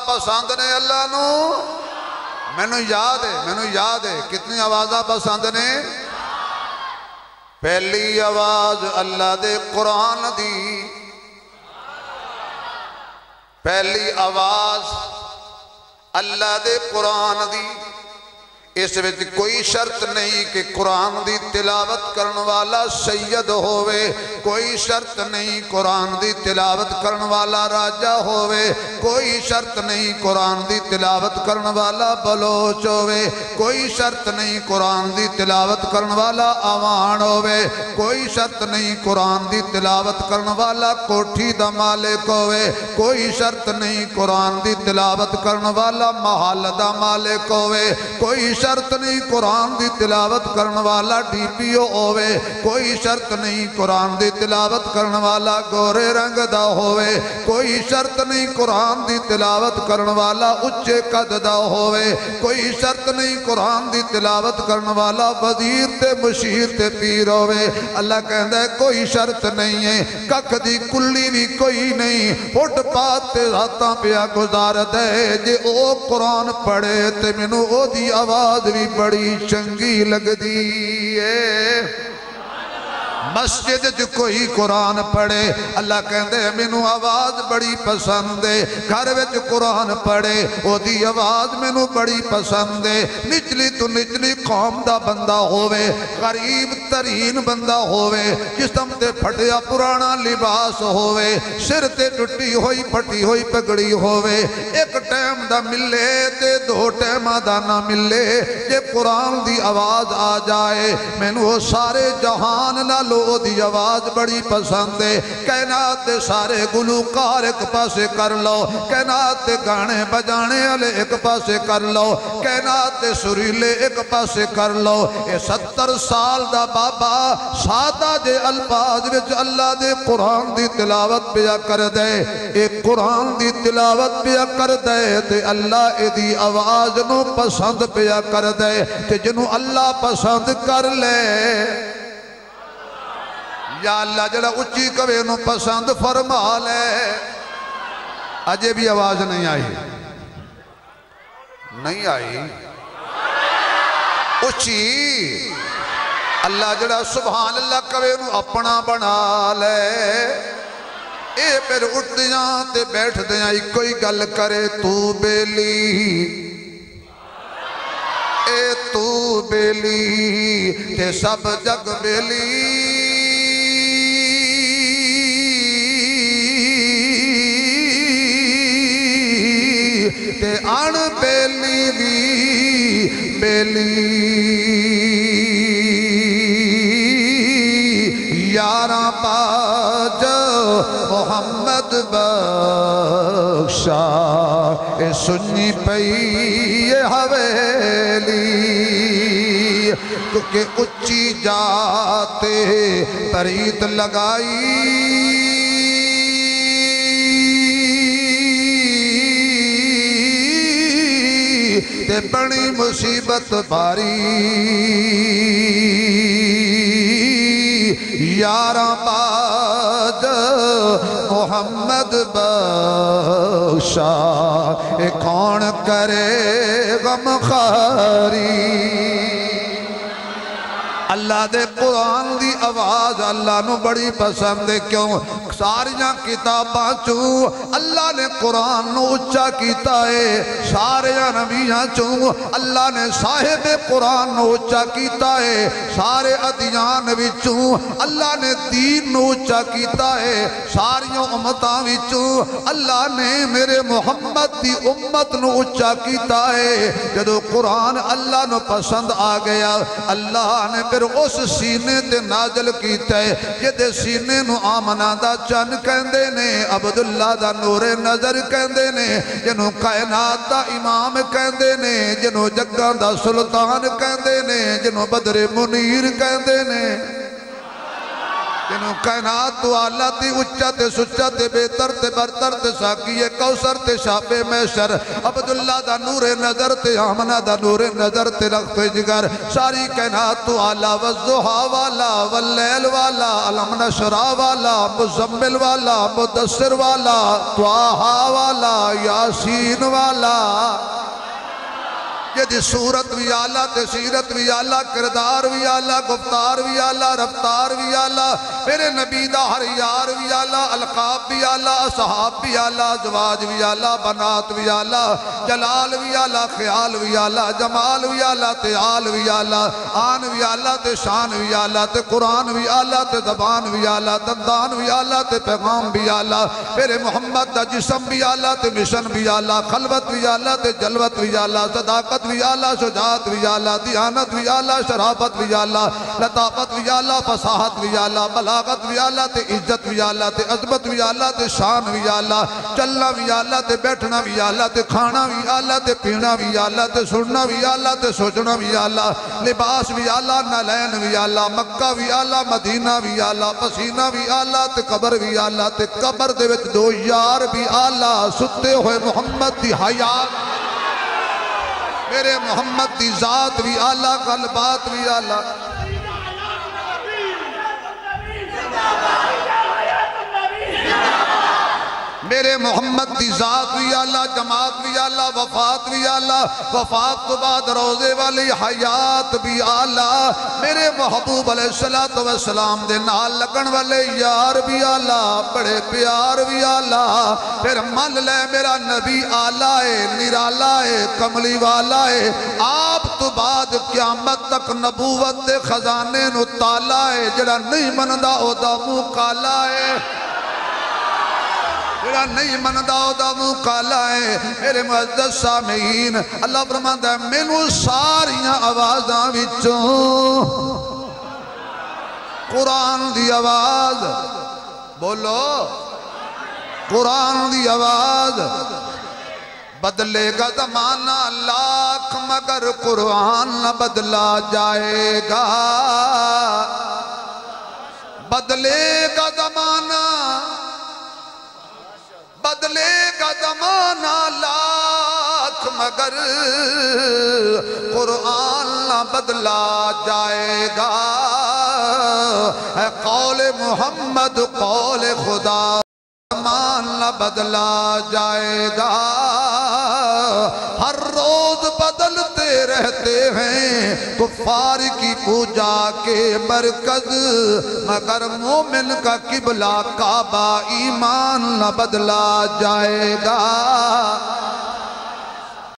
پسند نے اللہ نو مینوں یاد ہے کتنی آوازاں پسند نے پہلی آواز اللہ دے قرآن دی پہلی آواز اللہ دے قرآن دی اس وچ کوئی شرط نہیں کہ قرآن دی تلاوت کرن والا سید ہووے کوئی شرط نہیں قرآن دی تلاوت کرن والا راجہ ہووے کوئی شرط نہیں قرآن دی تلاوت کرن والا بلوچ ہووے کوئی شرط نہیں قرآن دی تلاوت کرن والا آوان ہووے کوئی شرط نہیں قرآن دی تلاوت کرن والا کوٹھی دا مالک ہووے کوئی شرط نہیں قرآن دی تلاوت کرن والا محل دا مالک ہووے کوئی شرط نہیں قرآن دی تلاوت کرن والا ڈی پی او ہووے کوئی شرط نہیں قرآن دی تلاوت کرن والا گورے رنگ دا ہووے کوئی شرط نہیں قرآن دی تلاوت کرن والا اچھے قد دا ہووے کوئی شرط نہیں قرآن دی تلاوت کرن والا وزیر تے مشیر تے پیر ہووے اللہ کہندہ ہے کوئی شرط نہیں ہے کک دی کلی بھی کوئی نہیں پھٹ پات تے راتاں پیا گزار دے جے او قرآن پڑھے تے منو او دی آواز بھی بڑی چنگی لگ دی ہے مسجد جو کوئی قرآن پڑھے اللہ کہندے مینوں آواز بڑی پسند ہے گھر وچ قرآن پڑھے او دی آواز مینوں بڑی پسند ہے نچلی تو نچلی قوم دا بندہ ہووے غریب ترین بندہ ہووے جسم تے پھٹیا پرانا لباس ہووے سر تے ٹٹی ہوئی پھٹی ہوئی پگڑی ہووے ایک ٹائم دا ملے تے دو ٹائم دا نہ ملے جے قرآن دی آواز آ جائے مینوں سارے جہان نہ لو دی آواز بڑی پسند ہے کائنات دے سارے گلوکار ایک پاسے کر لو کائنات دے گانے بجانے والے ایک پاسے کر لو کائنات دے سریلے ایک پاسے کر لو اے 70 سال دا بابا سادہ جے الفاظ وچ اللہ دے قرآن دی تلاوت پیا کر دے اے قرآن دی تلاوت پیا کر دے تے اللہ اے دی آواز نو پسند پیا کر دے تے جنو اللہ پسند کر لے یا اللہ جڑا اچھی کوے نو پسند فرما لے اجے بھی آواز نہیں آئی اچھی اللہ جڑا سبحان اللہ کوے نو اپنا بنا لے اے پھر اٹھ دیاں تے بیٹھ دیاں کوئی گل کرے تو بیلی اے تو بیلی تے سب جگ بیلی تے آن بیلی بھی بیلی یاراں باج محمد بخشا اے سنی پئی یہ حویلی کیونکہ اچھی جاتے پریت لگائی تے بڑی مصیبت باری یاراں باج محمد بخشا اے کون کرے غم خاری اللہ دے قرآن دی آواز اللہ نو بڑی پسند ہے کیوں ساریاں کتاباں چوں اللہ نے قرآن نو اچھا کیتا ہے ساریاں نبیاں چوں اللہ نے صاحب قرآن نو اچھا کیتا ہے سارے ادیان وچوں اللہ نے دین نو اچھا کیتا ہے ساریوں امتاں وچوں اللہ نے میرے محمد دی امت نو اچھا کیتا ہے جدو قرآن اللہ نو پسند آ گیا اللہ نے پھر اس سینے تے نازل کیتا ہے جدے سینے نو آمنہ دا چن کہندے نے عبداللہ دا نور نظر کہندے نے جنہوں کائنات دا امام کہندے نے جنہوں جگہ دا سلطان کہندے نے جنہوں بدر منیر کہندے نے تینوں کائنات تو آلہ تی اچھا تے سچا تے بہتر تے برتر تے ساقی کوثر تے شاب محشر عبداللہ دا نور نظر تے آمنہ دا نور نظر تے رخت جگر ساری کائنات تو آلہ والضحا والا واللیل والا علم نشرا والا مزمل والا مدثر والا طاہا والا یاسین والا یہ دی صورت بھی آلہ تے سیرت بھی آلہ کردار بھی آلہ گفتار بھی آلہ رفتار بھی آلہ میرے نبی دا ہر یار بھی آلہ القاب بھی آلہ اصحاب بھی آلہ ازواج بھی آلہ بنات بھی آلہ جلال بھی آلہ خیال بھی آلہ جمال بھی آلہ تعال بھی آلہ آن بھی آلہ تے شان بھی آلہ تے قرآن بھی آلہ تے زبان بھی آلہ دندان بھی آلہ تے پیغام بھی آلہ میرے محمد دا جسم بھی آلہ تے مشن بھی آلہ خلوت بھی آلہ تے جلوت بھی آلہ صداقت بھی آلہ شجاعت بھی آلہ دیانت بھی آلہ شرافت بھی آلہ لطافت بھی آلہ فصاحت بھی آلہ بلاغت بھی آلہ تے عزت بھی آلہ تے عظمت بھی آلہ تے شان بھی آلہ چلنا بھی آلہ تے بیٹھنا بھی آلہ تے کھانا بھی آلہ تے پینا بھی آلہ تے سننا بھی آلہ تے سوچنا بھی آلہ لباس بھی آلہ نالین بھی آلہ مکہ بھی آلہ مدینہ بھی آلہ پسینہ بھی آلہ تے قبر بھی آلہ تے قبر دے وچ دو یار بھی آلہ ستے ہوئے محمد دی حیات میرے محمد دی ذات بھی آلہ قلبات بھی آلہ میرے محمد دی ذات بھی آلہ جماعت بھی آلہ وفات بھی آلہ وفات تو بعد روزے والی حیات بھی آلہ میرے محبوب علیہ السلام دے نال لگن والے یار بھی آلہ بڑے پیار بھی آلہ پھر من لے میرا نبی آلہ ہے نرالا ہے کملی والا ہے آپ تو بعد قیامت تک نبوت دے خزانے نو تالا ہے جڑا نہیں مندہ او دا منہ کالا ہے جڑا نہیں مندہ او دا منہ کالا ہے میرے معزز سامعین اللہ فرماتا ہے مینوں ساریاں آوازاں وچوں قرآن دی آواز بولو قرآن دی آواز بدلے گا زمانہ لاکھ مگر قرآن نہ بدلا جائے گا بدلے گا زمانہ بدلے گا زمانہ لاکھ مگر قرآن نہ بدلا جائے گا اے قول محمد قول خدا زمان نہ بدلا جائے گا ہر روز بدلتے رہتے ہیں کفار کی پوجا کے مرکز مگر مومن کا قبلہ کعبہ ایمان نہ بدلا جائے گا